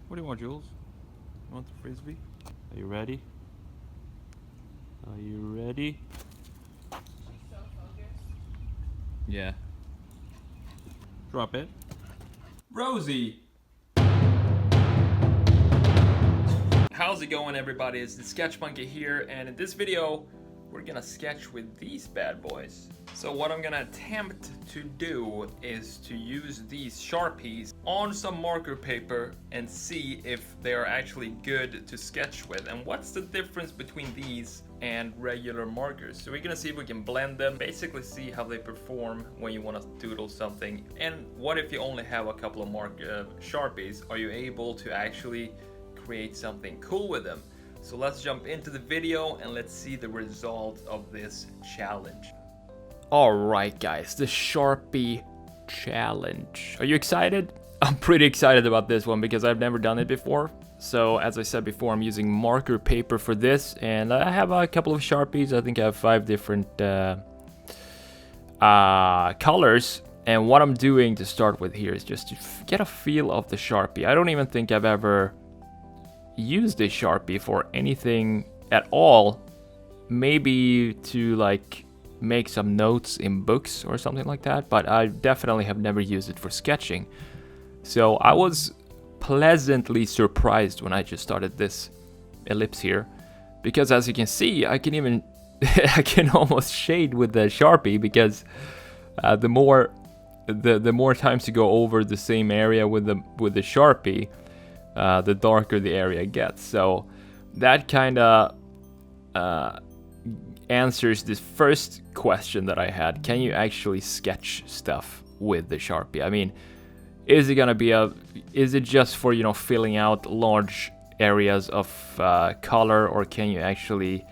What do you want, Jules? You want the frisbee? Are you ready? Are you ready? She's so focused. Yeah. Drop it. Rosie! How's it going, everybody? It's the Sketch Monkey here, and in this video we're gonna sketch with these bad boys. So what I'm gonna attempt to do is to use these Sharpies on some marker paper and see if they are actually good to sketch with, and what's the difference between these and regular markers. So we're gonna see if we can blend them, basically see how they perform when you want to doodle something. And what if you only have a couple of Sharpies? Are you able to actually create something cool with them? So let's jump into the video and let's see the result of this challenge. Alright guys, the Sharpie challenge. Are you excited? I'm pretty excited about this one because I've never done it before. So as I said before, I'm using marker paper for this, and I have a couple of Sharpies. I think I have 5 different colors. And what I'm doing to start with here is just to get a feel of the Sharpie. I don't even think I've ever used a Sharpie for anything at all. Maybe to like make some notes in books or something like that, but I definitely have never used it for sketching. So I was pleasantly surprised when I just started this ellipse here, because as you can see, I can even I can almost shade with the Sharpie, because the more times you go over the same area with the Sharpie, the darker the area gets. So that kind of answers this first question that I had. Can you actually sketch stuff with the Sharpie? I mean, is it gonna be is it just for, you know, filling out large areas of color, or can you actually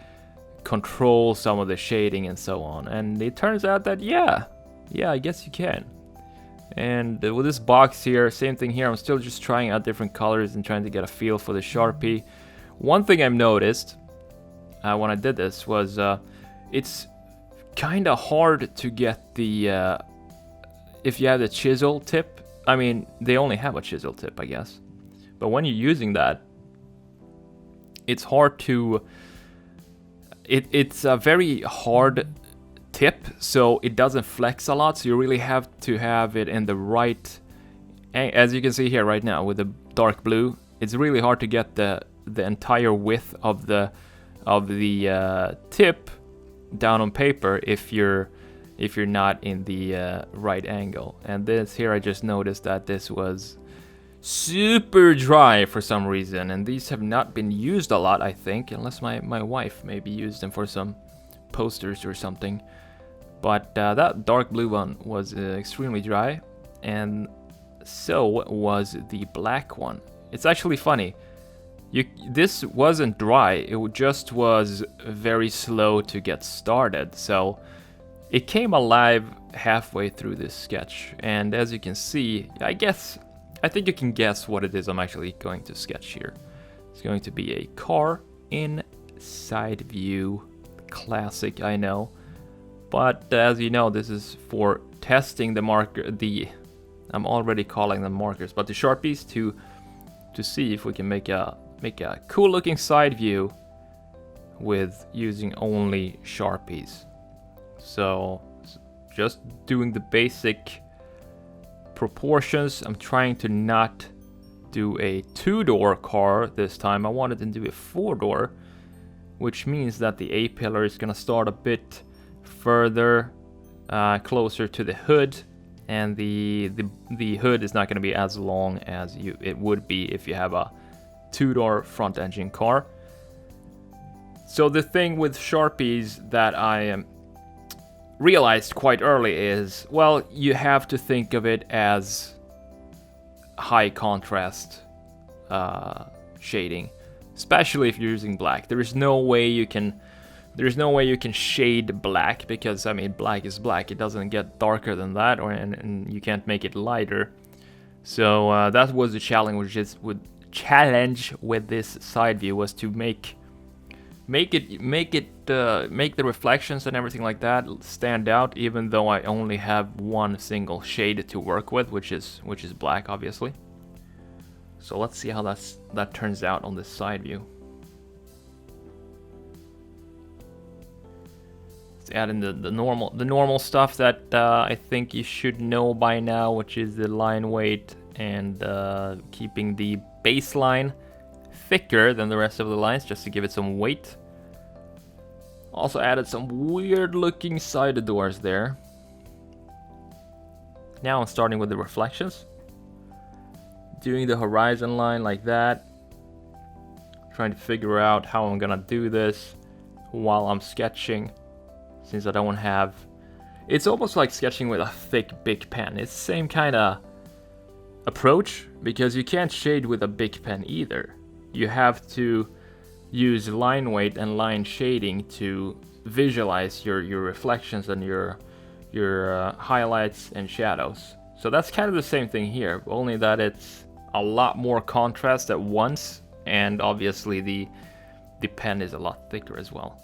control some of the shading and so on? And it turns out that yeah, I guess you can. And with this box here, same thing here. I'm still just trying out different colors and trying to get a feel for the Sharpie. One thing I've noticed when I did this was it's kind of hard to get the if you have the chisel tip. I mean, they only have a chisel tip, I guess, but when you're using that, it's hard to it's a very hard tip, so it doesn't flex a lot. So you really have to have it in the right, as you can see here right now with the dark blue, it's really hard to get the entire width of the tip down on paper if you're not in the right angle. And this here, I just noticed that this was super dry for some reason, and these have not been used a lot, I think, unless my wife maybe used them for some posters or something. But that dark blue one was extremely dry, and so was the black one. It's actually funny. This wasn't dry, it just was very slow to get started. So it came alive halfway through this sketch. And as you can see, I think you can guess what it is I'm actually going to sketch here. It's going to be a car in side view. Classic, I know. But as you know, this is for testing the marker, I'm already calling them markers, but the Sharpies, to see if we can make a cool looking side view with using only Sharpies. So just doing the basic proportions. I'm trying to not do a 2-door car this time. I wanted to do a 4-door, which means that the A-pillar is gonna start a bit further closer to the hood, and the hood is not gonna be as long as it would be if you have a 2-door front engine car. So the thing with Sharpies that I realized quite early is, well, you have to think of it as high contrast shading, especially if you're using black. There's no way you can shade black, because I mean, black is black. It doesn't get darker than that, and you can't make it lighter. So that was the challenge, with this side view, was to make the reflections and everything like that stand out, even though I only have one single shade to work with, which is black, obviously. So let's see how that turns out on this side view. Let's add in the normal stuff that I think you should know by now, which is the line weight and keeping the baseline thicker than the rest of the lines just to give it some weight. Also added some weird looking side doors there. Now I'm starting with the reflections. Doing the horizon line like that. Trying to figure out how I'm gonna do this while I'm sketching, since I don't have... It's almost like sketching with a thick big pen. It's the same kind of approach, because you can't shade with a big pen either. You have to use line weight and line shading to visualize your reflections and your highlights and shadows. So that's kind of the same thing here, only that it's a lot more contrast at once, and obviously the pen is a lot thicker as well.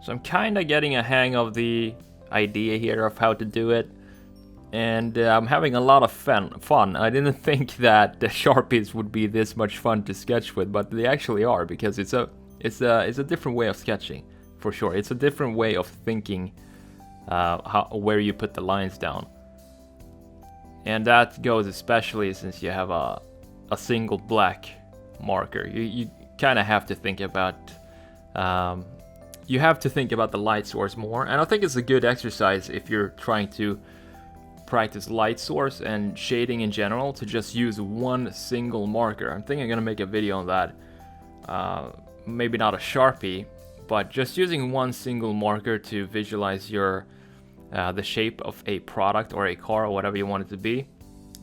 So I'm kind of getting a hang of the idea here of how to do it, and I'm having a lot of fun. I didn't think that the Sharpies would be this much fun to sketch with, but they actually are, because it's a different way of sketching, for sure. It's a different way of thinking where you put the lines down. And that goes especially since you have a single black marker. You kind of have to think about the light source more. And I think it's a good exercise if you're trying to practice light source and shading in general, to just use one single marker. I'm thinking I'm gonna make a video on that. Maybe not a Sharpie, but just using one single marker to visualize your the shape of a product or a car or whatever you want it to be.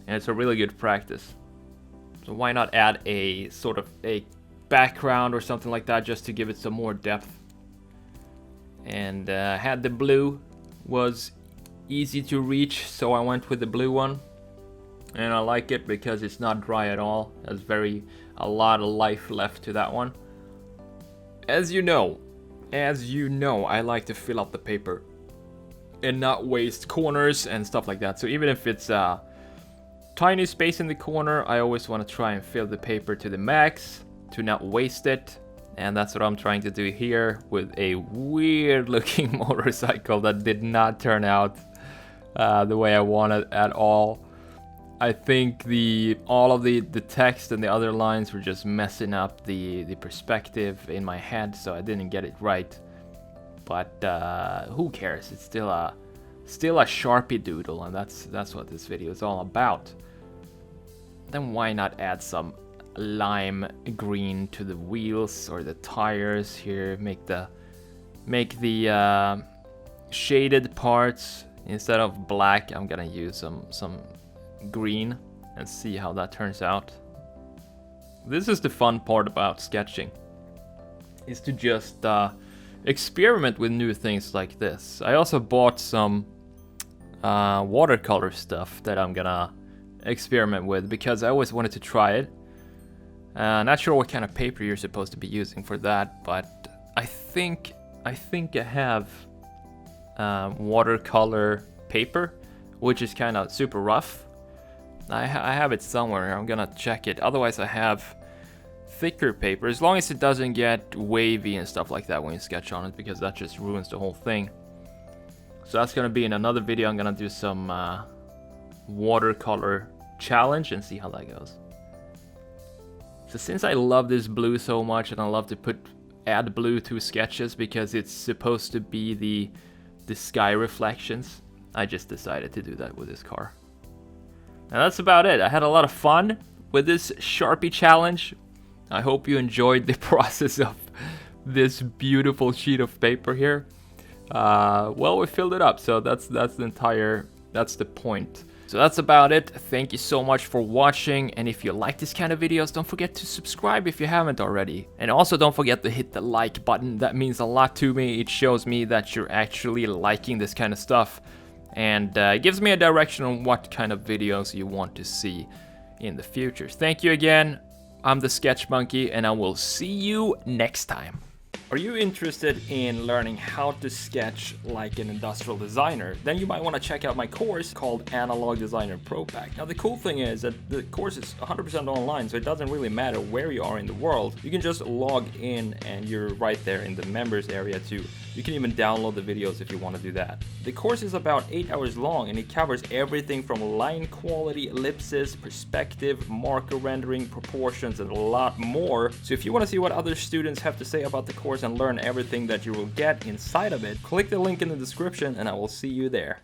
And it's a really good practice. So why not add a sort of a background or something like that, just to give it some more depth. And had the blue was easy to reach, so I went with the blue one, and I like it because it's not dry at all. There's a lot of life left to that one. As you know, I like to fill up the paper and not waste corners and stuff like that. So even if it's a tiny space in the corner, I always want to try and fill the paper to the max to not waste it. And that's what I'm trying to do here with a weird looking motorcycle that did not turn out the way I wanted at all. I think all of the text and the other lines were just messing up the perspective in my head, so I didn't get it right. But who cares? It's still a Sharpie doodle, and that's what this video is all about. Then why not add some lime green to the wheels or the tires here? Make the shaded parts, instead of black, I'm gonna use some green and see how that turns out. This is the fun part about sketching, is to just experiment with new things like this. I also bought some watercolor stuff that I'm gonna experiment with, because I always wanted to try it. Not sure what kind of paper you're supposed to be using for that, but I think I have watercolor paper, which is kind of super rough. I have it somewhere. I'm gonna check it. Otherwise, I have thicker paper, as long as it doesn't get wavy and stuff like that when you sketch on it, because that just ruins the whole thing. So that's gonna be in another video. I'm gonna do some watercolor challenge and see how that goes. So since I love this blue so much, and I love to add blue to sketches because it's supposed to be the sky reflections, I just decided to do that with this car. And that's about it. I had a lot of fun with this Sharpie challenge. I hope you enjoyed the process of this beautiful sheet of paper here. Well, we filled it up, so that's the point. So that's about it. Thank you so much for watching, and if you like this kind of videos, don't forget to subscribe if you haven't already. And also don't forget to hit the like button. That means a lot to me. It shows me that you're actually liking this kind of stuff, and it gives me a direction on what kind of videos you want to see in the future. Thank you again. I'm the Sketch Monkey, and I will see you next time. Are you interested in learning how to sketch like an industrial designer? Then you might want to check out my course called Analog Designer Pro Pack. Now the cool thing is that the course is 100% online, so it doesn't really matter where you are in the world. You can just log in and you're right there in the members area too. You can even download the videos if you want to do that. The course is about 8 hours long and it covers everything from line quality, ellipses, perspective, marker rendering, proportions, and a lot more. So if you want to see what other students have to say about the course and learn everything that you will get inside of it, click the link in the description and I will see you there.